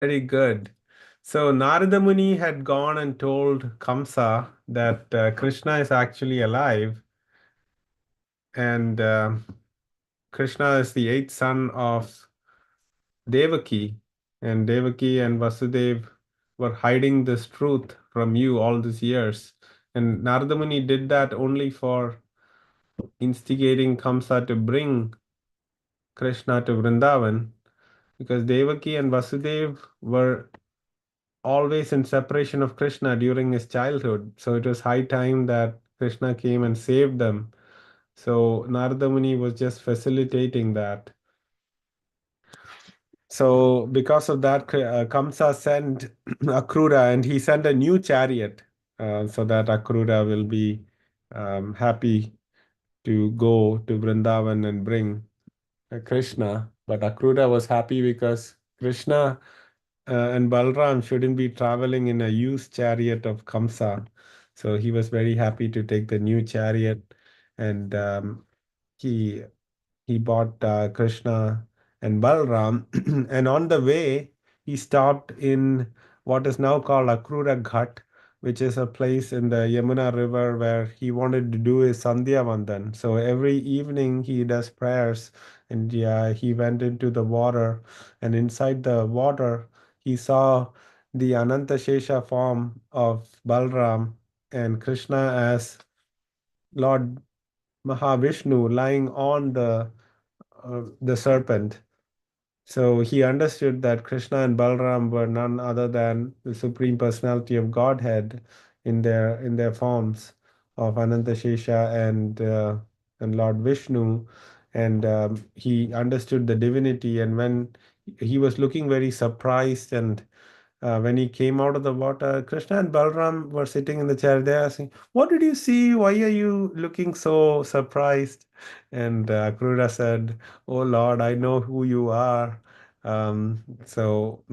Very good. So Narada Muni had gone and told Kamsa that Krishna is actually alive, and Krishna is the eighth son of Devaki, and Devaki and Vasudev were hiding this truth from you all these years. And Narada Muni did that only for instigating Kamsa to bring Krishna to Vrindavan, because Devaki and Vasudev were always in separation of Krishna during his childhood. So it was high time that Krishna came and saved them. So Narada Muni was just facilitating that. So because of that, Kamsa sent Akrura, and he sent a new chariot so that Akrura will be happy to go to Vrindavan and bring Krishna. But Akrura was happy because Krishna and Balram shouldn't be traveling in a used chariot of Kamsa. So he was very happy to take the new chariot, and he he bought Krishna and Balram, and on the way he stopped in what is now called Akrura Ghat, which is a place in the Yamuna River where he wanted to do his Sandhya Vandan. So every evening he does prayers, and yeah, he went into the water, and inside the water he saw the Ananta Shesha form of Balram and Krishna as Lord Mahavishnu lying on the serpent. So he understood that Krishna and Balram were none other than the Supreme Personality of Godhead in their forms of Anantashesha and Lord Vishnu, and he understood the divinity. And when he was looking very surprised, and when he came out of the water, Krishna and Balram were sitting in the chair. They asking, "What did you see? Why are you looking so surprised?" And Krura said, "Oh Lord, I know who you are. So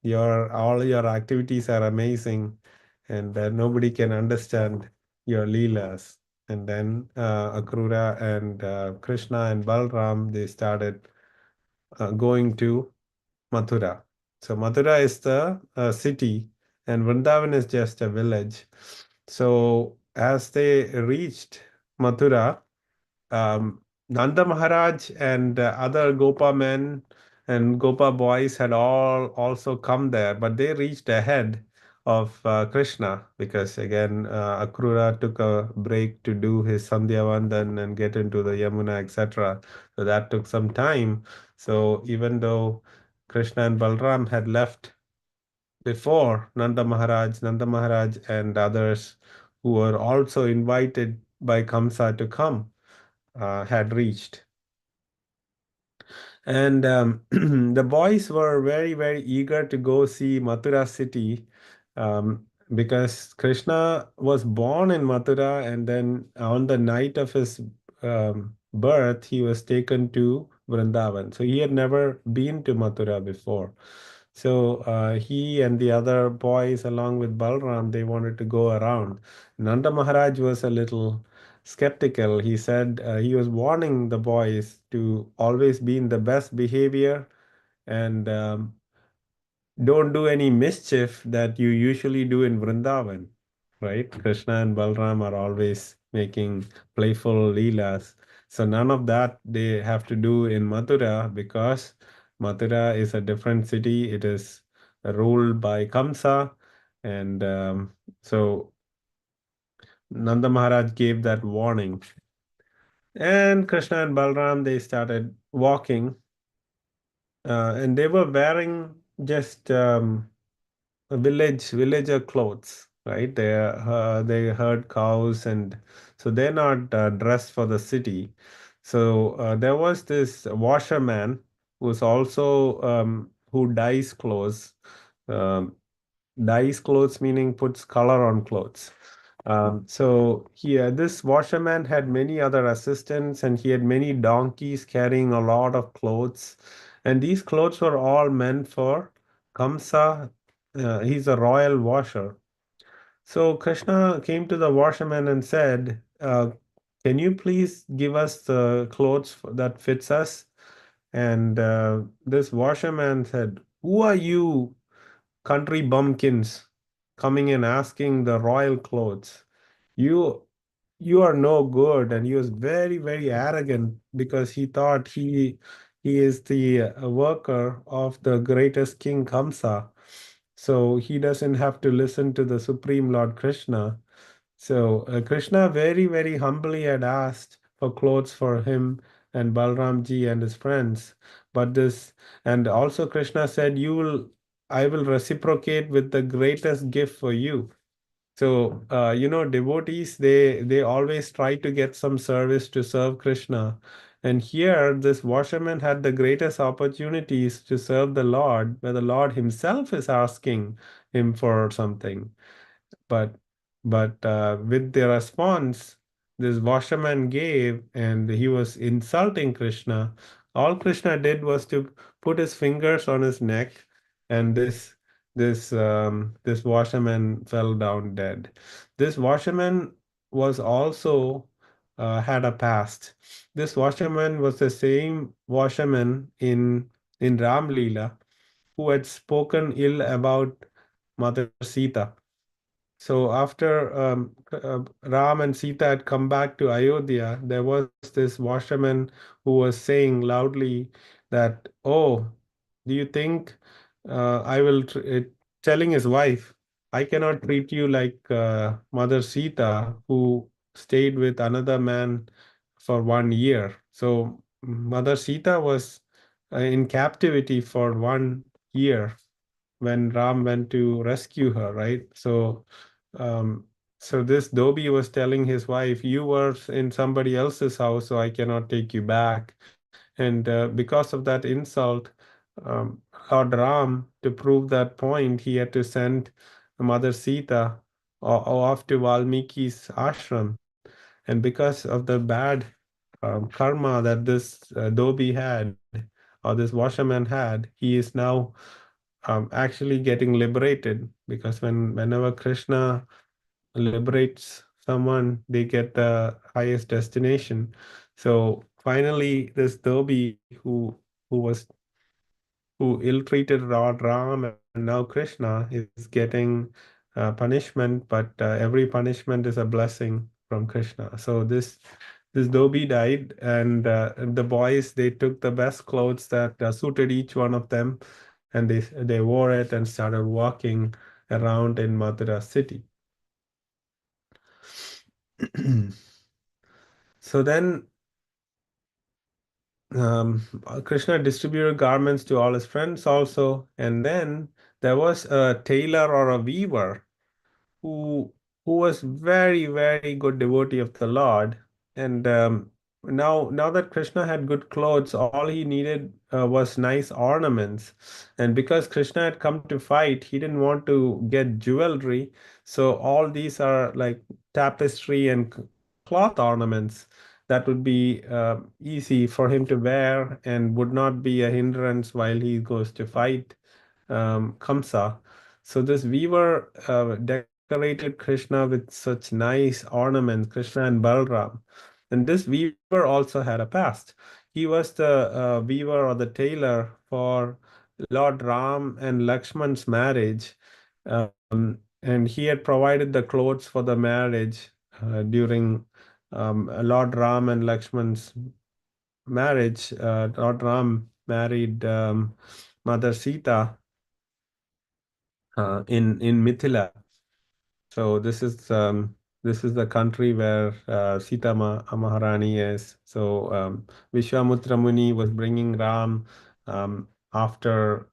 your all your activities are amazing, and nobody can understand your leelas." And then Akrura and Krishna and Balram, they started going to Mathura. So Mathura is the city, and Vrindavan is just a village. So as they reached Mathura, Nanda Maharaj and other Gopa men and Gopa boys had all also come there, but they reached ahead of Krishna because again Akrura took a break to do his Sandhya Vandan and get into the Yamuna, etc. So that took some time. So even though Krishna and Balram had left before Nanda Maharaj and others who were also invited by Kamsa to come had reached. And the boys were very, very eager to go see Mathura city because Krishna was born in Mathura, and then on the night of his birth, he was taken to Vrindavan. So he had never been to Mathura before. So he and the other boys, along with Balram, they wanted to go around. Nanda Maharaj was a little skeptical. He said he was warning the boys to always be in the best behavior and don't do any mischief that you usually do in Vrindavan, right? Krishna and Balram are always making playful leelas. So none of that they have to do in Mathura because Mathura is a different city. It is ruled by Kamsa, and so Nanda Maharaj gave that warning. And Krishna and Balram, they started walking, and they were wearing just villager clothes, right? They herd cows, and so they're not dressed for the city. So there was this washerman who's also who dyes clothes. Um, Dyes clothes meaning puts color on clothes. So here, this washerman had many other assistants, and he had many donkeys carrying a lot of clothes. And these clothes were all meant for Kamsa. He's a royal washer. So Krishna came to the washerman and said, "Can you please give us the clothes that fits us?" And this washerman said, "Who are you? country bumpkins coming and asking the royal clothes. You you are no good. And he was very, very arrogant because he thought he is the worker of the greatest king Kamsa. So he doesn't have to listen to the Supreme Lord Krishna. So Krishna very, very humbly had asked for clothes for him and Balramji and his friends. But this, and also Krishna said, I will reciprocate with the greatest gift for you. So, devotees, they always try to get some service to serve Krishna. And here, this washerman had the greatest opportunities to serve the Lord, where the Lord himself is asking him for something. But with the response this washerman gave, and he was insulting Krishna, all Krishna did was to put his fingers on his neck, and this washerman fell down dead. This washerman was also had a past. This washerman was the same washerman in Ram Leela who had spoken ill about Mother Sita. So after Ram and Sita had come back to Ayodhya, there was this washerman who was saying loudly that, "Oh, do you think I will telling his wife, I cannot treat you like Mother Sita, who stayed with another man for 1 year." So Mother Sita was in captivity for 1 year when Ram went to rescue her, right? Um, so this Dobi was telling his wife, "You were in somebody else's house, so I cannot take you back." And because of that insult, Lord Ram, to prove that point, he had to send Mother Sita off to Valmiki's ashram. And because of the bad karma that this Dobi had, or this washerman had, he is now actually getting liberated, because whenever Krishna liberates someone, they get the highest destination. So finally, this Dhobi who ill-treated Lord Ram and now Krishna is getting punishment, but every punishment is a blessing from Krishna. So this Dhobi died, and the boys, they took the best clothes that suited each one of them, and they wore it and started walking around in Mathura city. So then Krishna distributed garments to all his friends also, and then there was a tailor or a weaver who was very, very good devotee of the Lord. And now that Krishna had good clothes, all he needed was nice ornaments. And because Krishna had come to fight, he didn't want to get jewelry. So all these are like tapestry and cloth ornaments that would be easy for him to wear and would not be a hindrance while he goes to fight Kamsa. So this weaver decorated Krishna with such nice ornaments, Krishna and Balram. And this weaver also had a past. He was the weaver or the tailor for Lord Ram and Lakshman's marriage. And he had provided the clothes for the marriage during Lord Ram and Lakshman's marriage. Lord Ram married Mother Sita in Mithila. So this is the country where Sita Maharani is. So Vishwamutra Muni was bringing Ram um, after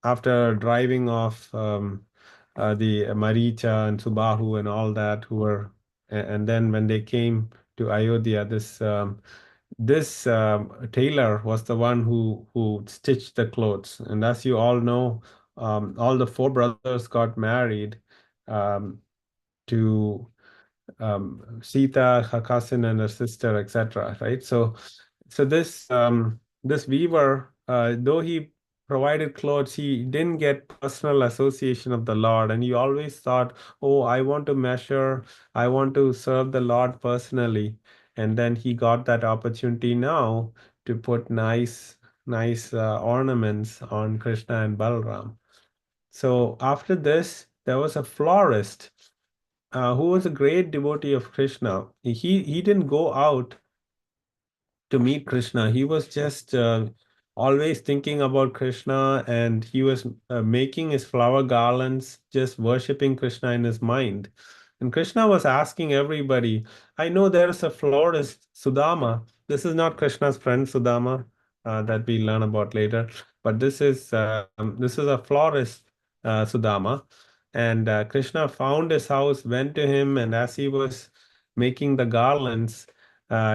after driving off the Maricha and Subahu and all that, who were, and then when they came to Ayodhya, this tailor was the one who stitched the clothes. And as you all know, all the four brothers got married um, to Sita, her cousin, and her sister, etc. Right? So this weaver, though he provided clothes, he didn't get personal association of the Lord, and he always thought, "Oh, I want to measure, I want to serve the Lord personally." And then he got that opportunity now to put nice ornaments on Krishna and Balram. So after this, there was a florist who was a great devotee of Krishna. He didn't go out to meet Krishna. He was just always thinking about Krishna, and he was making his flower garlands, just worshiping Krishna in his mind. And Krishna was asking everybody, I know there is a florist, Sudama. This is not Krishna's friend, Sudama, that we learn about later, but this is a florist, Sudama. And Krishna found his house, went to him, and as he was making the garlands,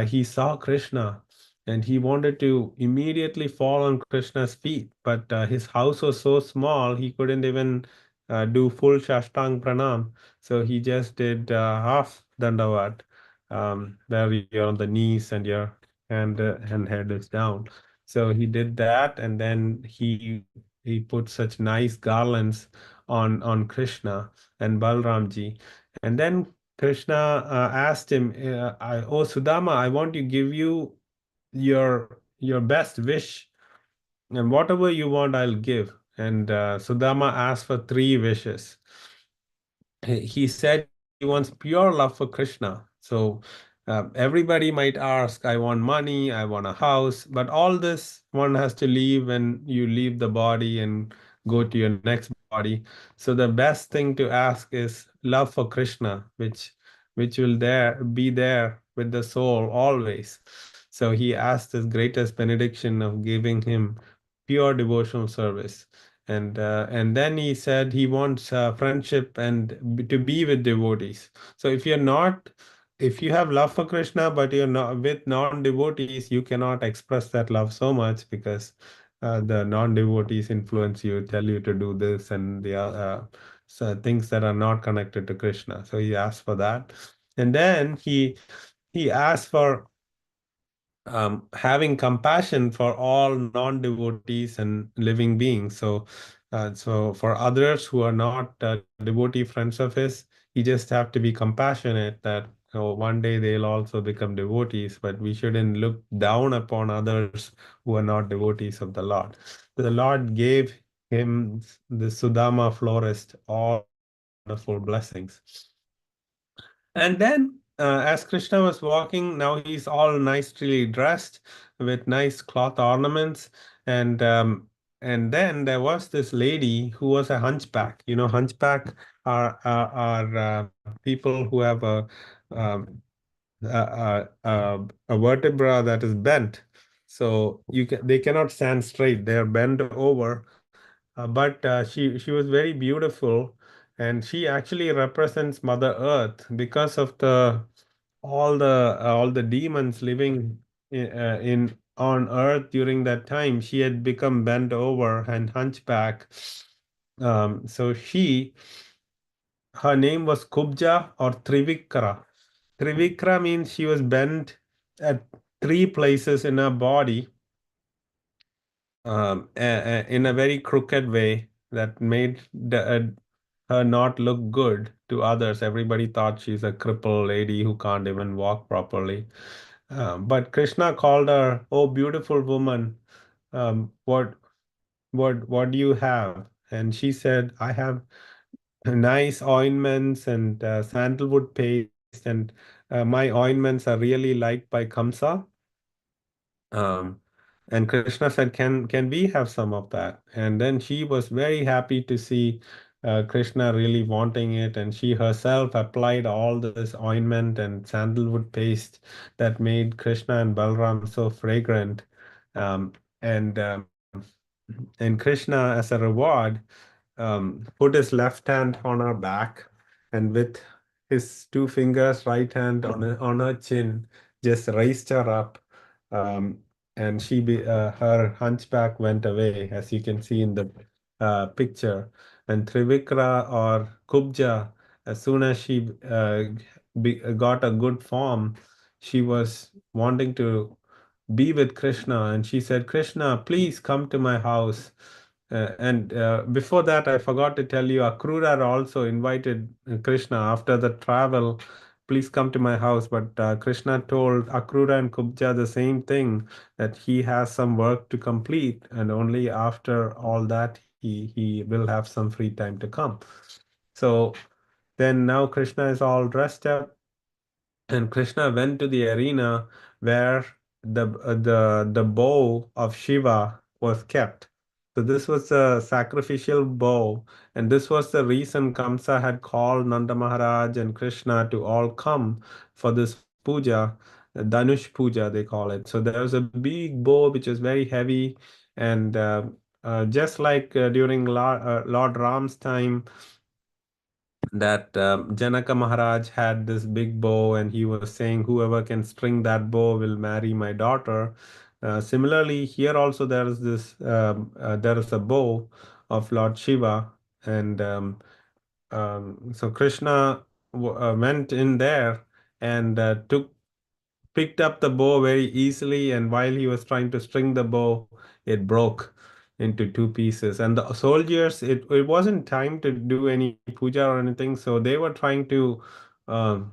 he saw Krishna and he wanted to immediately fall on Krishna's feet, but his house was so small he couldn't even do full Shashtang Pranam. So he just did half Dandavat, where you're on the knees and your and head is down. So he did that, and then he put such nice garlands on Krishna and Balramji, and then Krishna asked him, "Oh Sudama, I want to give you your best wish, and whatever you want, I'll give." And Sudama asked for three wishes. He said he wants pure love for Krishna. So everybody might ask, I want money, I want a house, but all this one has to leave when you leave the body and go to your next body. So the best thing to ask is love for Krishna, which will be there with the soul always. So he asked his greatest benediction of giving him pure devotional service. And then he said he wants friendship and to be with devotees. So if you have love for Krishna, but you're not with non-devotees, you cannot express that love so much because the non-devotees influence you, tell you to do this and the so things that are not connected to Krishna. So he asked for that, and then he asked for having compassion for all non-devotees and living beings. So for others who are not devotee friends of his, he just have to be compassionate that one day they'll also become devotees, but we shouldn't look down upon others who are not devotees of the Lord. The Lord gave him, the Sudama florist, all wonderful blessings. And then, as Krishna was walking, now he's all nicely dressed with nice cloth ornaments, and and then there was this lady who was a hunchback. You know, hunchback are people who have a vertebra that is bent, so they cannot stand straight. They are bent over, but she was very beautiful, and she actually represents Mother Earth because of the all the demons living in on Earth during that time. She had become bent over and hunchback. So her name was Kubja or Trivikra. Trivikra means she was bent at three places in her body, in a very crooked way that made her not look good to others. Everybody thought she's a crippled lady who can't even walk properly. But Krishna called her, "Oh, beautiful woman, what what do you have?" And she said, "I have nice ointments and sandalwood paste, and my ointments are really liked by Kamsa." Um, and Krishna said, can we have some of that?" And then she was very happy to see Krishna really wanting it, and she herself applied all this ointment and sandalwood paste that made Krishna and Balram so fragrant. Um, and Krishna, as a reward, put his left hand on her back, and with his two fingers, right hand on her chin, just raised her up. Um, and her hunchback went away, as you can see in the picture. And Trivikra or Kubja, as soon as she got a good form, she was wanting to be with Krishna, and she said, "Krishna, please come to my house." And before that, I forgot to tell you, Akrura also invited Krishna after the travel, "Please come to my house." But Krishna told Akrura and Kubja the same thing, that he has some work to complete, and only after all that he will have some free time to come. So then now Krishna is all dressed up, and Krishna went to the arena where the bow of Shiva was kept. So this was a sacrificial bow, and this was the reason Kamsa had called Nanda Maharaj and Krishna to all come for this puja, Danush puja they call it. So there was a big bow which was very heavy, and just like during Lord Ram's time, that Janaka Maharaj had this big bow, and he was saying, whoever can string that bow will marry my daughter. Similarly, here also there is a bow of Lord Shiva, and so Krishna went in there and picked up the bow very easily, and while he was trying to string the bow, it broke into two pieces. And the soldiers, it wasn't time to do any puja or anything, so they were trying to, um,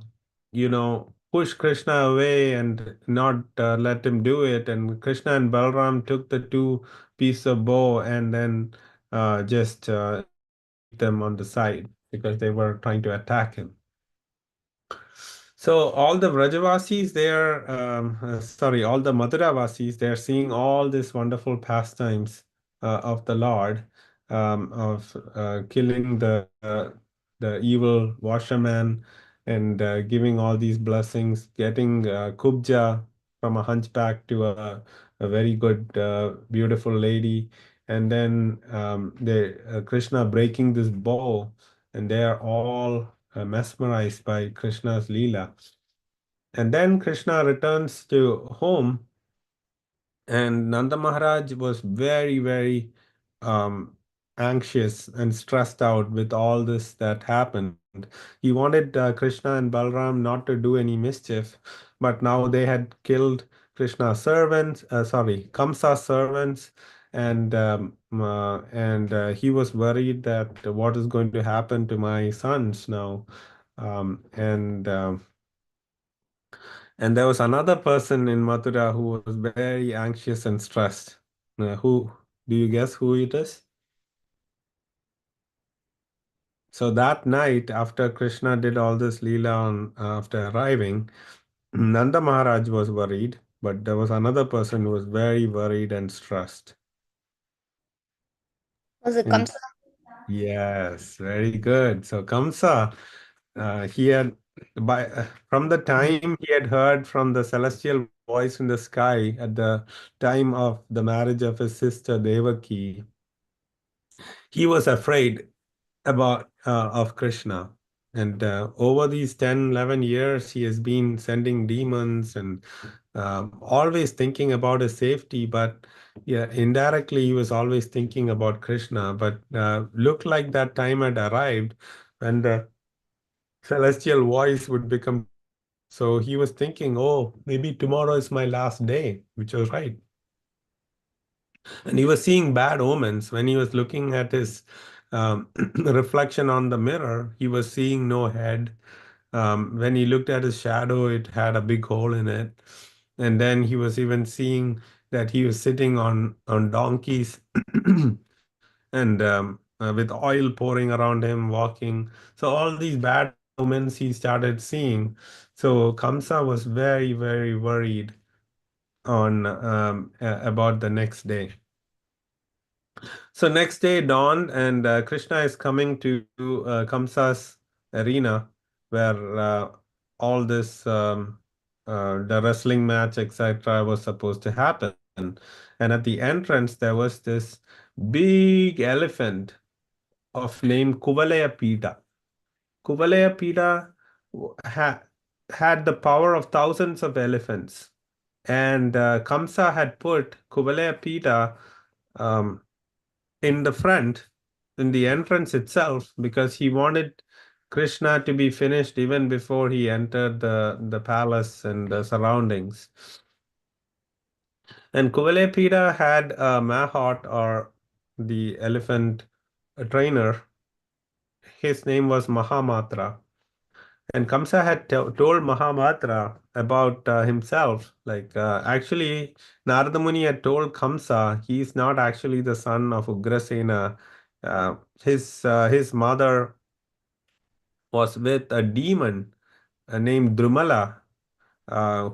push Krishna away and not let him do it. And Krishna and Balram took the two pieces of bow and then just keep them on the side because they were trying to attack him. So all the Vrajavasis, all the Mathuravasis, they're seeing all these wonderful pastimes of the Lord, of killing the evil washerman, and giving all these blessings, getting kubja from a hunchback to a very good, beautiful lady, and then Krishna breaking this bow, and they are all mesmerized by Krishna's Leela. And then Krishna returns to home, and Nanda Maharaj was very, very um, anxious and stressed out with all this that happened. He wanted Krishna and Balram not to do any mischief, but now they had killed Kamsa's servants, and he was worried that what is going to happen to my sons now. And there was another person in Mathura who was very anxious and stressed. Who do you guess who it is? So that night, after Krishna did all this Leela after arriving, Nanda Maharaj was worried, but there was another person who was very worried and stressed. Was it And Kamsa? yes, very good. So Kamsa, he had from the time he had heard from the celestial voice in the sky at the time of the marriage of his sister Devaki, he was afraid about of Krishna. And over these 10, 11 years, he has been sending demons and always thinking about his safety. But yeah, indirectly, he was always thinking about Krishna. But looked like that time had arrived when the celestial voice would become true. So he was thinking, oh, maybe tomorrow is my last day, which was right. And he was seeing bad omens when he was looking at his reflection on the mirror. He was seeing no head. When he looked at his shadow, it had a big hole in it. And then he was even seeing that he was sitting on donkeys and with oil pouring around him, walking. So all these bad omens he started seeing. So Kamsa was very, very worried on about the next day. So next day dawned, and Krishna is coming to Kamsa's arena, where all this the wrestling match, etc., was supposed to happen. And at the entrance, there was this big elephant of name Kuvalayapida. Kuvalayapida ha had the power of thousands of elephants, and Kamsa had put Kuvalayapida um, in the front, in the entrance itself, because he wanted Krishna to be finished even before he entered the palace and the surroundings. And Kuvalepida had a Mahot, or the elephant trainer. His name was Mahamatra. And Kamsa had told Mahamatra about himself. Like, actually, Narada Muni had told Kamsa he's not actually the son of Ugrasena. His mother was with a demon named Drumala,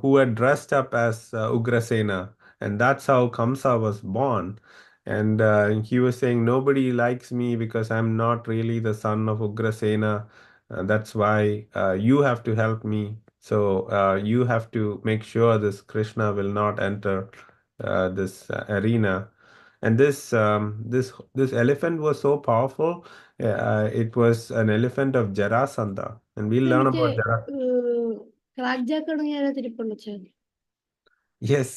who had dressed up as Ugrasena, and that's how Kamsa was born. And he was saying, "Nobody likes me because I'm not really the son of Ugrasena. That's why you have to help me. So you have to make sure this Krishna will not enter this arena." And this elephant was so powerful. It was an elephant of Jarasandha, and we'll learn മറ്റേ about Jarasandha. രാജാക്കടങ്ങ് ആരാ തിരുപ്പള്ളിച്ചൻ? Yes,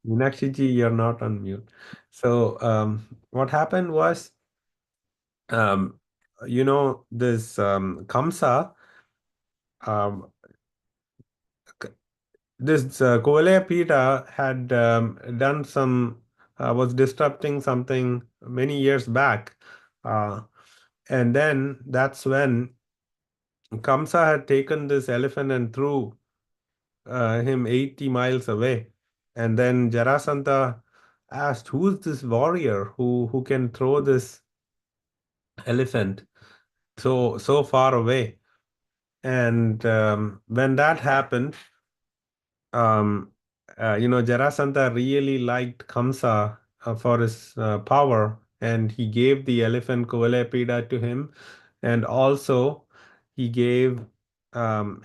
Meenakshi ji, you're not on mute. So, what happened was, um, this Kamsa, um, k- this Kuvalayapida had done was disrupting something many years back. Uh, and then that's when Kamsa had taken this elephant and threw him 80 miles away. And then Jarasandha asked, "Who's this warrior who can throw this elephant so far away?" And when that happened, um, Jarasandha really liked Kamsa for his power, and he gave the elephant Kuvalayapida to him, and also he gave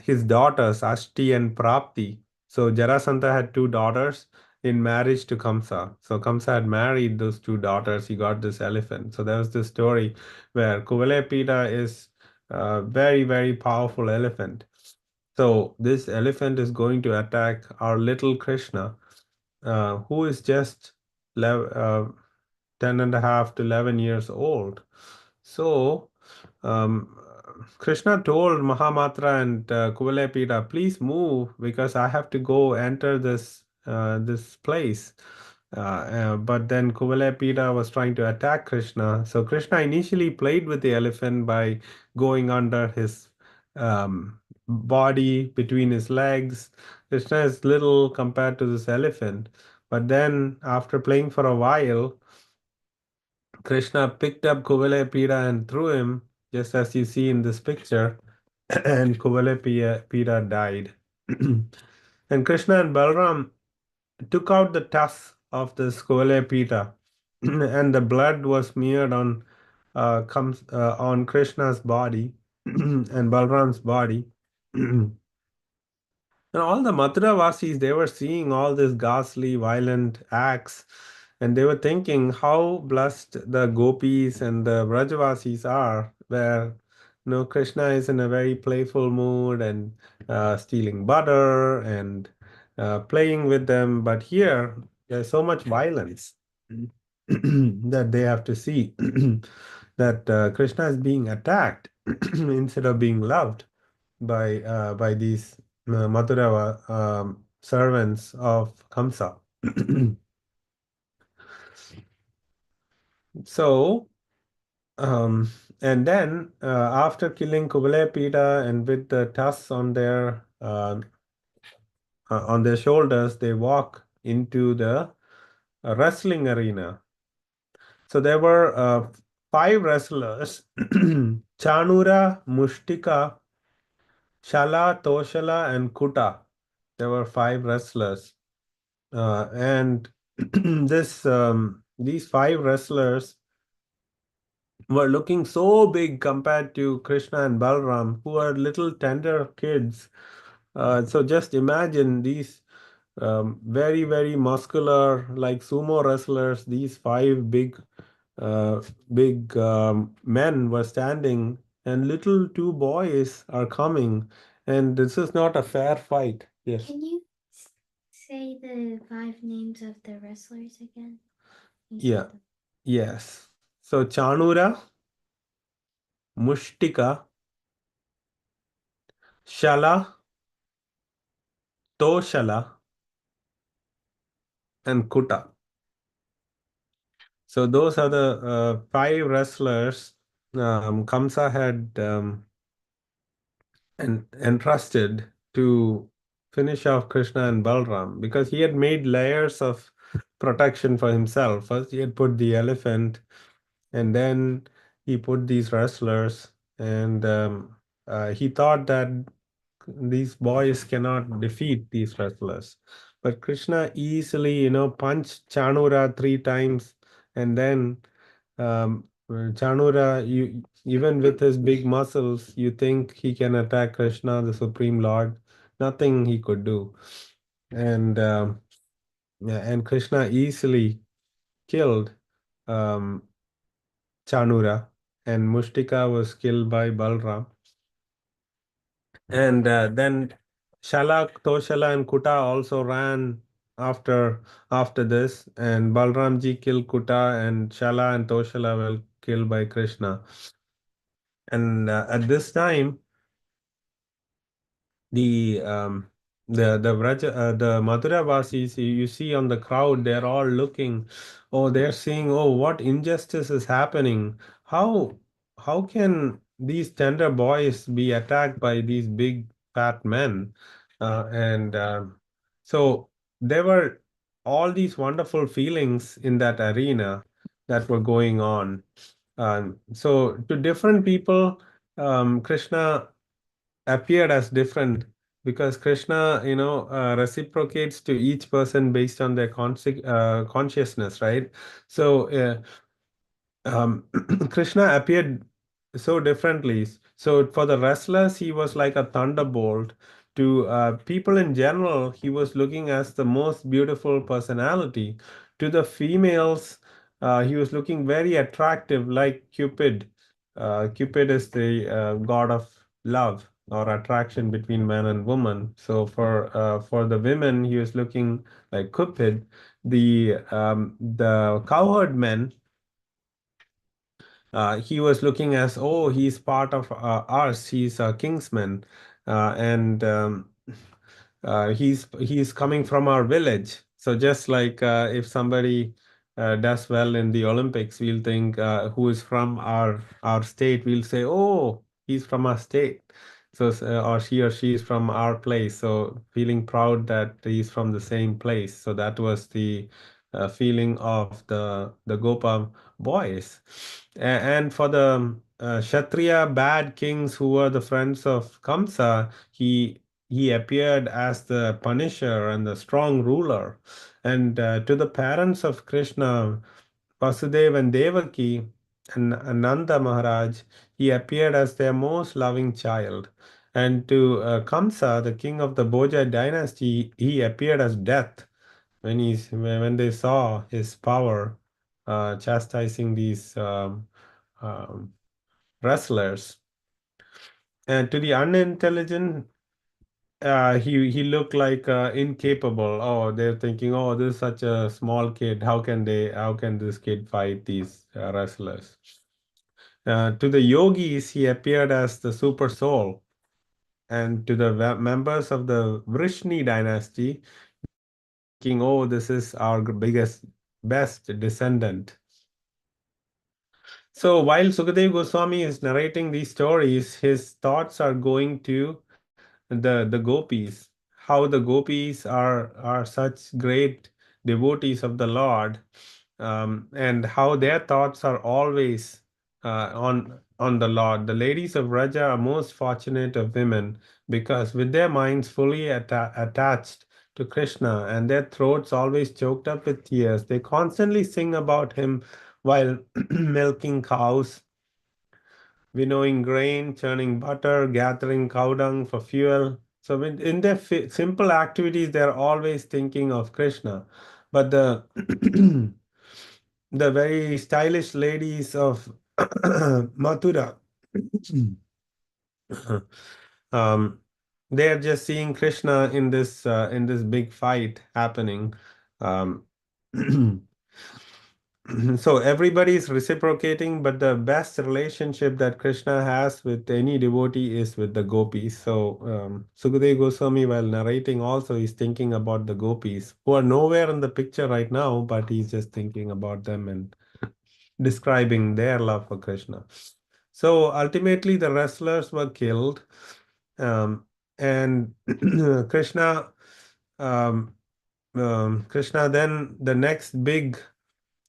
his daughters Ashti and Prapti. So Jarasandha had two daughters in marriage to Kamsa. So Kamsa had married those two daughters. He got this elephant. So there was this story where Kuvalayapida is a very, very powerful elephant. So this elephant is going to attack our little Krishna, who is just 10 and a half to 11 years old. So um, Krishna told Mahamatra and Kuvalayapida, "Please move because I have to go enter this place." But then Kuvalayapida was trying to attack Krishna. So Krishna initially played with the elephant by going under his body, between his legs. Krishna is little compared to this elephant. But then, after playing for a while, Krishna picked up Kuvalayapida and threw him, just as you see in this picture, and Kuvalayapida died. And Krishna and Balram took out the tusks of this Kuvalayapida, and the blood was smeared on Krishna's body and Balram's body. And all the Mathura Vasis, they were seeing all this ghastly, violent acts, and they were thinking how blessed the gopis and the Brajavasis are, where Krishna is in a very playful mood and stealing butter and playing with them. But here, there's so much violence that they have to see that Krishna is being attacked instead of being loved by these Mathura servants of Kamsa. So, um, and then after killing Kuvalayapida and with the tusks on their shoulders, they walk into the wrestling arena. So there were five wrestlers: Chanura, Mushtika, Shala, Toshala, and Kuta. There were five wrestlers. And these five wrestlers were looking so big compared to Krishna and Balram, who are little tender kids. So just imagine these very, very muscular, like sumo wrestlers. These five uh, big men were standing, and little two boys are coming, and this is not a fair fight. Yes. Can you say the 5 names of the wrestlers again? Yeah. Yes. So Chanura, Mushtika, Shala, Toshala, and Kuta. So those are the five wrestlers Kamsa had entrusted to finish off Krishna and Balram, because he had made layers of protection for himself. First, he had put the elephant and then he put these wrestlers, and he thought that these boys cannot defeat these wrestlers. But Krishna easily, punched Chanura 3 times, and then Chanura, even with his big muscles, you think he can attack Krishna, the Supreme Lord? Nothing he could do. And yeah, and Krishna easily killed um, Chanura, and Mushtika was killed by Balram. And then Shalak, Toshala, and Kuta also ran after after this, and Balramji killed Kuta, and Shala and Toshala were killed by Krishna. And at this time, the um, the Mathura Vasis, you see on the crowd, they're all looking. Oh, they're seeing. Oh, what injustice is happening? How how can these tender boys be attacked by these big fat men? And so there were all these wonderful feelings in that arena that were going on. So to different people, Krishna appeared as different, because Krishna, reciprocates to each person based on their consciousness, right? So Krishna appeared so differently. So for the wrestlers, he was like a thunderbolt. To people in general, he was looking as the most beautiful personality. To the females, he was looking very attractive, like Cupid. Cupid is the god of love or attraction between man and woman. So for the women, he was looking like Cupid. The cowherd men, he was looking as, oh, he's part of us. He's a kingsman, and he's coming from our village. So just like if somebody does well in the Olympics, we'll think who is from our state. We'll say, oh, he's from our state. So or she is from our place. So feeling proud that he's from the same place. So that was the feeling of the Gopa boys. And for the Kshatriya bad kings who were the friends of Kamsa, he appeared as the punisher and the strong ruler. And to the parents of Krishna, Vasudeva and Devaki, and Nanda Maharaj, he appeared as their most loving child. And to Kamsa, the king of the Bhoja dynasty, he appeared as death when they saw his power chastising these um, wrestlers. And to the unintelligent, he looked like incapable. Oh, they're thinking, oh, this is such a small kid. How can this kid fight these wrestlers? To the yogis, he appeared as the super soul, and to the members of the Vrishni dynasty, they were thinking, oh, this is our biggest, best descendant. So while Sukadeva Goswami is narrating these stories, his thoughts are going to the gopis, how the gopis are such great devotees of the Lord, and how their thoughts are always on the Lord. The ladies of Raja are most fortunate of women, because with their minds fully attached to Krishna and their throats always choked up with tears, they constantly sing about him while milking cows, winnowing grain, churning butter, gathering cow dung for fuel. So in their simple activities, they're always thinking of Krishna. But the the very stylish ladies of Mathura, um, they're just seeing Krishna in this big fight happening. Um, So everybody is reciprocating, but the best relationship that Krishna has with any devotee is with the gopis. So Sukadeva Goswami, while narrating, also is thinking about the gopis who are nowhere in the picture right now, but he's just thinking about them and describing their love for Krishna. So ultimately, the wrestlers were killed, and Krishna, um, Krishna. Then the next big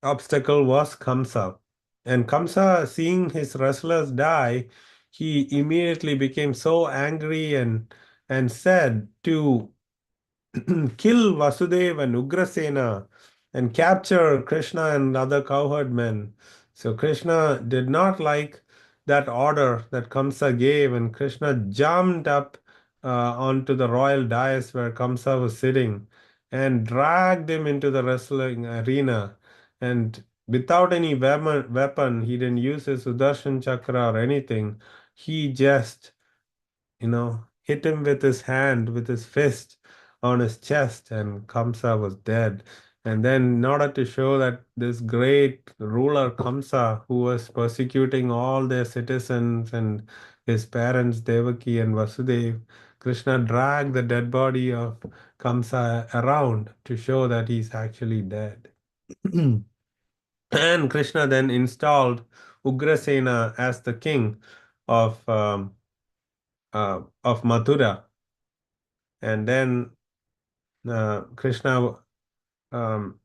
obstacle was Kamsa. And Kamsa, seeing his wrestlers die, he immediately became so angry and said to kill Vasudeva and Ugrasena and capture Krishna and other cowherd men. So Krishna did not like that order that Kamsa gave, and Krishna jumped up onto the royal dais where Kamsa was sitting and dragged him into the wrestling arena. And without any weapon, he didn't use his Sudarshan Chakra or anything. He just hit him with his hand, with his fist on his chest, and Kamsa was dead. And then, in order to show that this great ruler Kamsa, who was persecuting all their citizens and his parents, Devaki and Vasudev, Krishna dragged the dead body of Kamsa around to show that he's actually dead. And Krishna then installed Ugrasena as the king of Mathura. And then Krishna, um,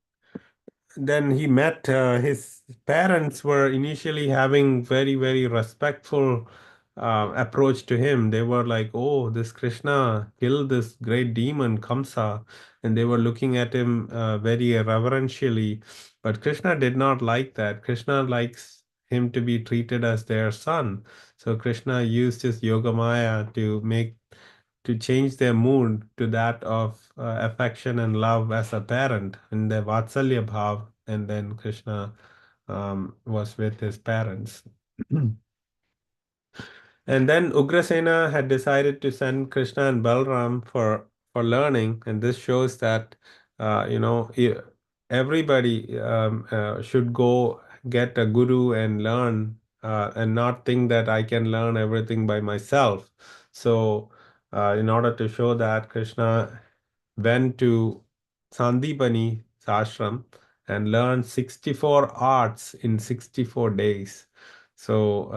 then he met his parents were initially having very, very respectful approach to him. They were like, "Oh, this Krishna killed this great demon Kamsa," and they were looking at him very reverentially. But Krishna did not like that. Krishna likes him to be treated as their son. So Krishna used his yoga maya to change their mood to that of affection and love as a parent in the Vatsalya Bhav, and then Krishna was with his parents. And then Ugrasena had decided to send Krishna and Balram for learning, and this shows that everybody should go get a guru and learn, and not think that I can learn everything by myself. So, in order to show that, Krishna went to Sandipani's ashram and learned 64 arts in 64 days. So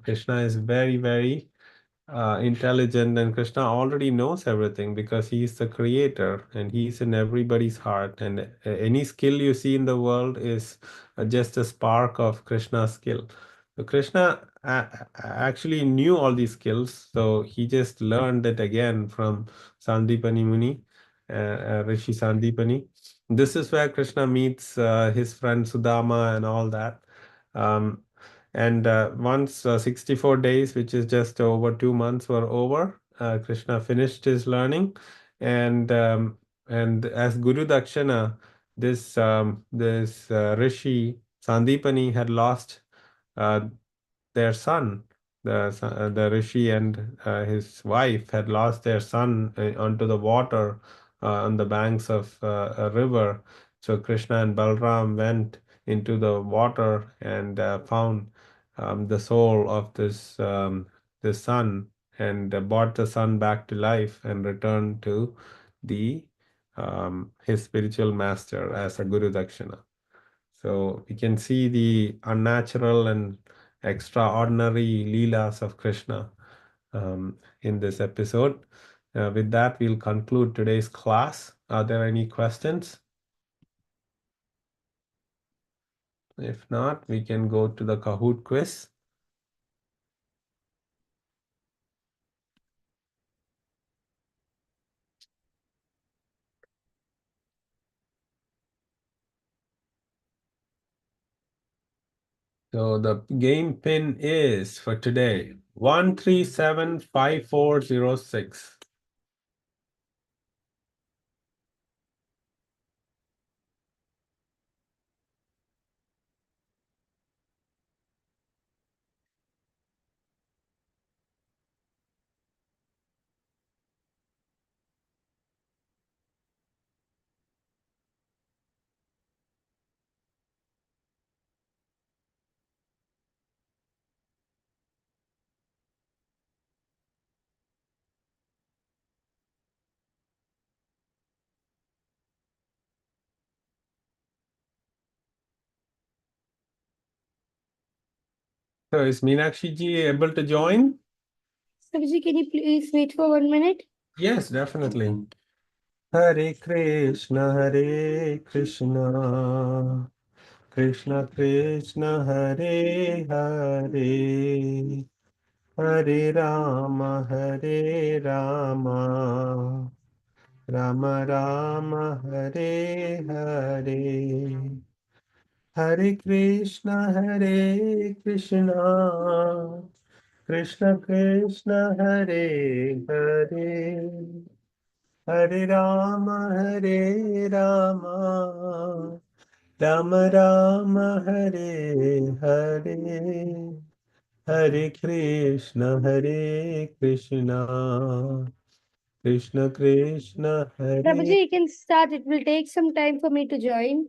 Krishna is very, very intelligent, and Krishna already knows everything because he is the creator and he is in everybody's heart. And any skill you see in the world is just a spark of Krishna's skill. So Krishna actually knew all these skills, so he just learned it again from Sandipani Muni, Rishi Sandipani. This is where Krishna meets his friend Sudama and all that. Um, and once 64 days, which is just over 2 months, were over, Krishna finished his learning, and as Guru Dakshana, this Rishi Sandipani had lost uh, their son. The Rishi and his wife had lost their son onto the water on the banks of a river. So Krishna and Balram went into the water and found the soul of this son, and brought the son back to life and returned to the his spiritual master as a Guru Dakshina. So we can see the unnatural and extraordinary leelas of Krishna in this episode. With that, we'll conclude today's class. Are there any questions? If not, we can go to the Kahoot quiz. So the game pin is for today 1375406. So is Meenakshi ji able to join? Sabji, can you please wait for 1 minute? Yes, definitely. Hare Krishna, Hare Krishna. Krishna Krishna Hare Hare Hare Rama Rama Rama Hare Hare Hare Krishna Krishna Krishna Hare Hare Hare Rama Rama Rama Hare Hare Hare Krishna Krishna Krishna Hare. Prabhuji, you can start. It will take some time for me to join.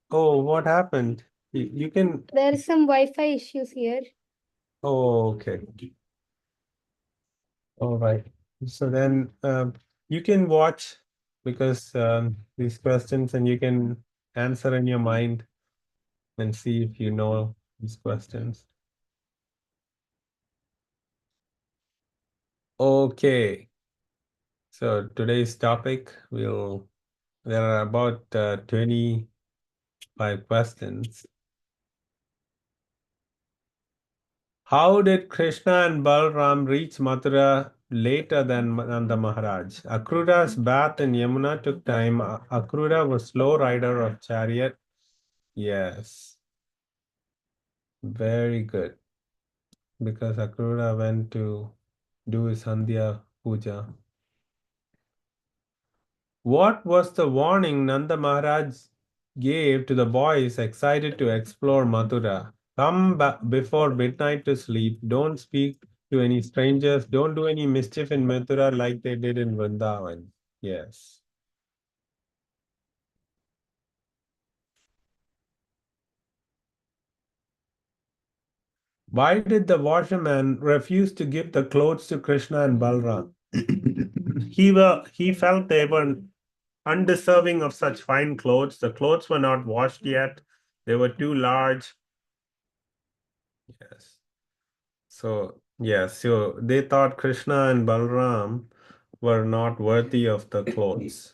Oh, what happened? You can. There is some Wi-Fi issues here. Oh, okay. All right. So then you can watch because these questions and you can answer in your mind and see if you know these questions. Okay. So today's topic there are about 25 questions. How did Krishna and Balram reach Mathura later than Nanda Maharaj? Akrura's bath in Yamuna took time. Akrura was slow rider of chariot. Yes, very good. Because Akrura went to do his Sandhya Puja. What was the warning Nanda Maharaj gave to the boys excited to explore Mathura? Come before midnight to sleep. Don't speak to any strangers. Don't do any mischief in Mathura like they did in Vrindavan. Yes. Why did the washerman refuse to give the clothes to Krishna and Balram? He felt they were undeserving of such fine clothes. The clothes were not washed yet. They were too large. Yes. So they thought Krishna and Balram were not worthy of the clothes.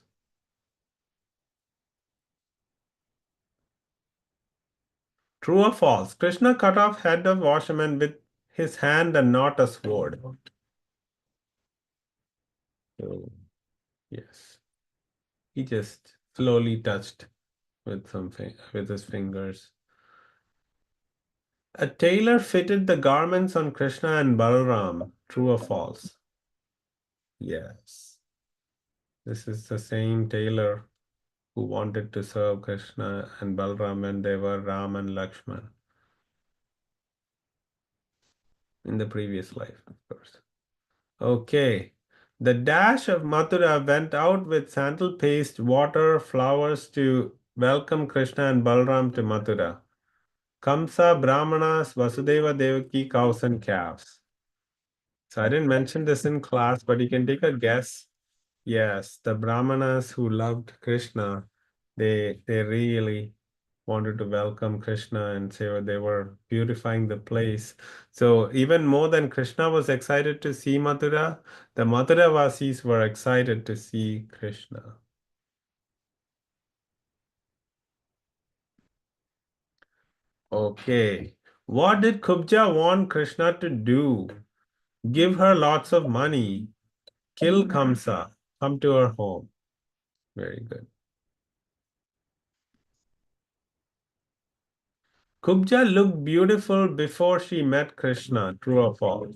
True or false? Krishna cut off head of washerman with his hand and not a sword. So, yes. He just slowly touched with with his fingers. A tailor fitted the garments on Krishna and Balram. True or false? Yes. This is the same tailor who wanted to serve Krishna and Balram when they were Ram and Lakshman in the previous life, of course. Okay. The dash of Mathura went out with sandal paste, water, flowers to welcome Krishna and Balram to Mathura. Kamsa, Brahmanas, Vasudeva, Devaki, cows and calves. So I didn't mention this in class, but you can take a guess. Yes, the Brahmanas who loved Krishna, they really wanted to welcome Krishna and say they were purifying the place. So even more than Krishna was excited to see Mathura, the Mathura Vasis were excited to see Krishna. Okay. What did Kubja want Krishna to do? Give her lots of money. Kill Kamsa. Come to her home. Very good. Kubja looked beautiful before she met Krishna. True or false?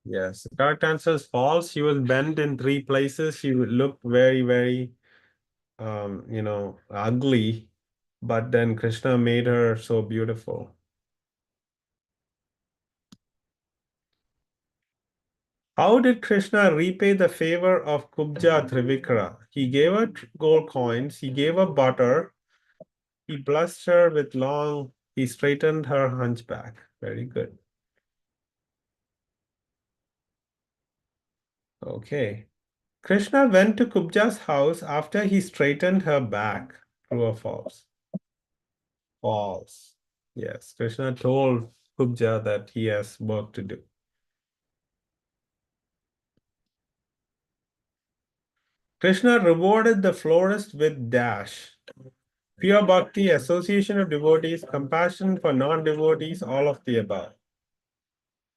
Yes. The correct answer is false. She was bent in three places. She looked very, very, ugly. But then Krishna made her so beautiful. How did Krishna repay the favor of Kubja Trivikra? He gave her gold coins. He gave her butter. He blessed her with he straightened her hunchback. Very good. Okay. Krishna went to Kubja's house after he straightened her back. True or false? False. Yes, Krishna told Kubja that he has work to do. Krishna rewarded the florist with dash. Pure bhakti, association of devotees, compassion for non-devotees, all of the above.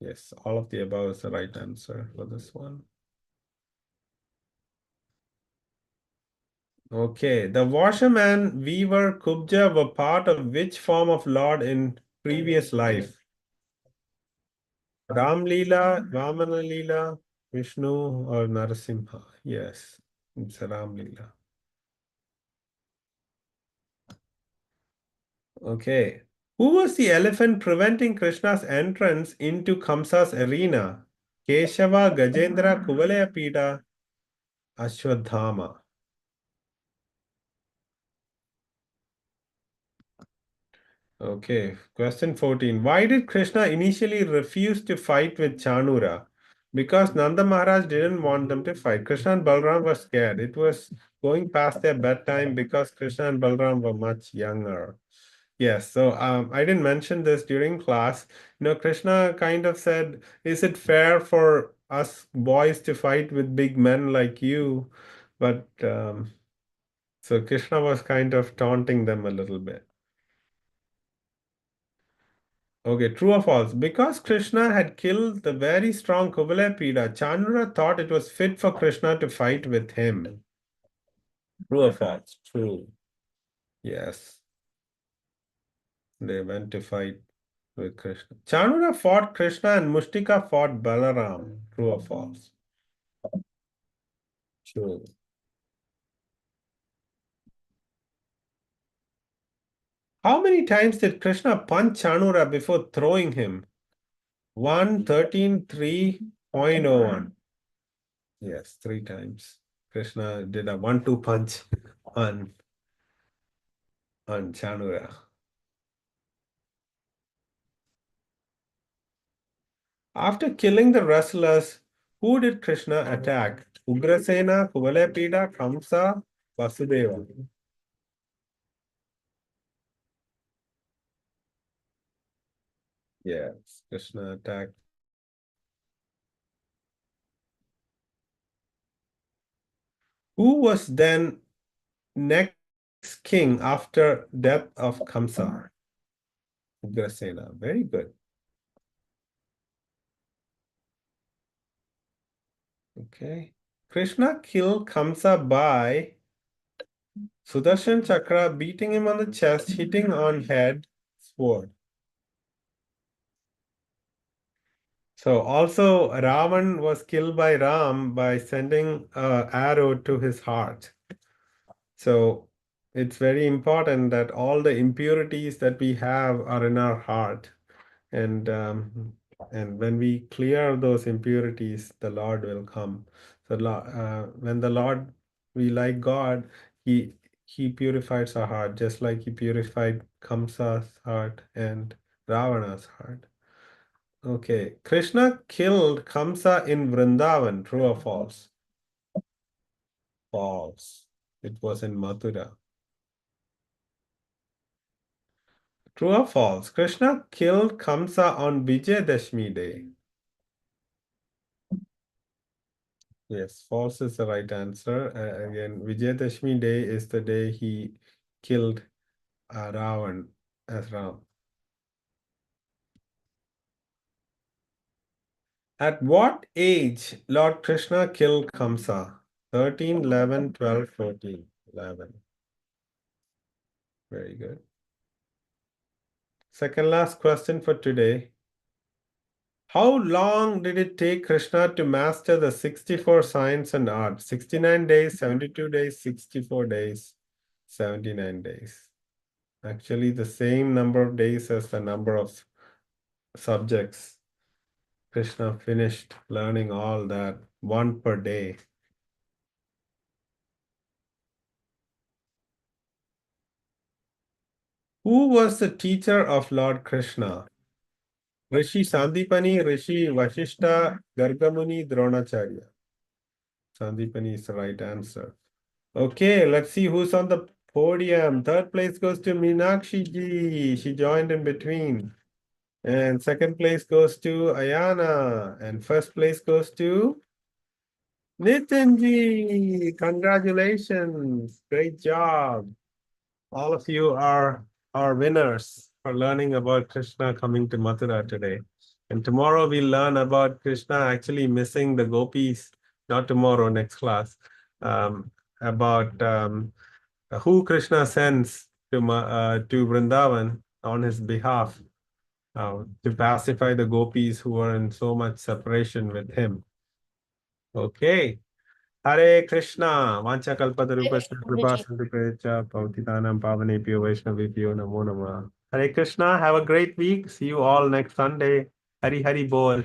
Yes, all of the above is the right answer for this one. Okay, the washerman, weaver, kubja were part of which form of Lord in previous life? Ram Leela, Vamana Leela, Vishnu, or Narasimha? Yes, it's Ram Leela. Okay. Who was the elephant preventing Krishna's entrance into Kamsa's arena? Keshava, Gajendra, Kuvalayapida, Ashwadhama. Okay, question 14. Why did Krishna initially refuse to fight with Chanura? Because Nanda Maharaj didn't want them to fight. Krishna and Balram were scared. It was going past their bedtime because Krishna and Balram were much younger. Yes, so I didn't mention this during class. Krishna kind of said, is it fair for us boys to fight with big men like you? But so Krishna was kind of taunting them a little bit. Okay, true or false? Because Krishna had killed the very strong Kuvalayapida, Chanura thought it was fit for Krishna to fight with him. True or false? True. Yes. They went to fight with Krishna. Chanura fought Krishna and Mustika fought Balaram. True or false? True. How many times did Krishna punch Chanura before throwing him? 1, 13, 3.01. Yes, 3 times. Krishna did a 1-2 punch on Chanura. After killing the wrestlers, who did Krishna attack? Ugrasena, Kuvalayapida, Kamsa, Vasudeva. Yes, Krishna attacked. Who was then next king after death of Kamsa? Ugrasena. Very good. Okay. Krishna killed Kamsa by Sudarshan Chakra, beating him on the chest, hitting on head, sword. So also Ravan was killed by Ram by sending an arrow to his heart. So it's very important that all the impurities that we have are in our heart. And when we clear those impurities, the Lord will come. So when the Lord, we like God, he purifies our heart, just like he purified Kamsa's heart and Ravana's heart. Okay, Krishna killed Kamsa in Vrindavan, true or false? False. It was in Mathura. True or false? Krishna killed Kamsa on Vijayadashmi day. Yes, false is the right answer. Again, Vijayadashmi day is the day he killed Ravan as Ram. At what age Lord Krishna killed Kamsa? 13, 11, 12, 14. 11. Very good. Second last question for today. How long did it take Krishna to master the 64 science and art? 69 days, 72 days, 64 days, 79 days. Actually, the same number of days as the number of subjects. Krishna finished learning all that, one per day. Who was the teacher of Lord Krishna? Rishi Sandipani, Rishi Vashishta, Gargamuni, Dronacharya. Sandipani is the right answer. Okay, let's see who's on the podium. Third place goes to Meenakshi ji. She joined in between. And second place goes to Ayana. And first place goes to Nitinji, congratulations. Great job. All of you are winners for learning about Krishna coming to Mathura today. And tomorrow we'll learn about Krishna actually missing the gopis, not tomorrow, next class, about who Krishna sends to Vrindavan on his behalf to pacify the gopis who are in so much separation with him. Okay. Hare Krishna, Vancha Kalpatarupasya Kripa Guruji. Sandhupecha Pautitanam Pavanepyo Vaishnavipyo Namo Namah. Hare Krishna, have a great week. See you all next Sunday. Hari Hari Bol.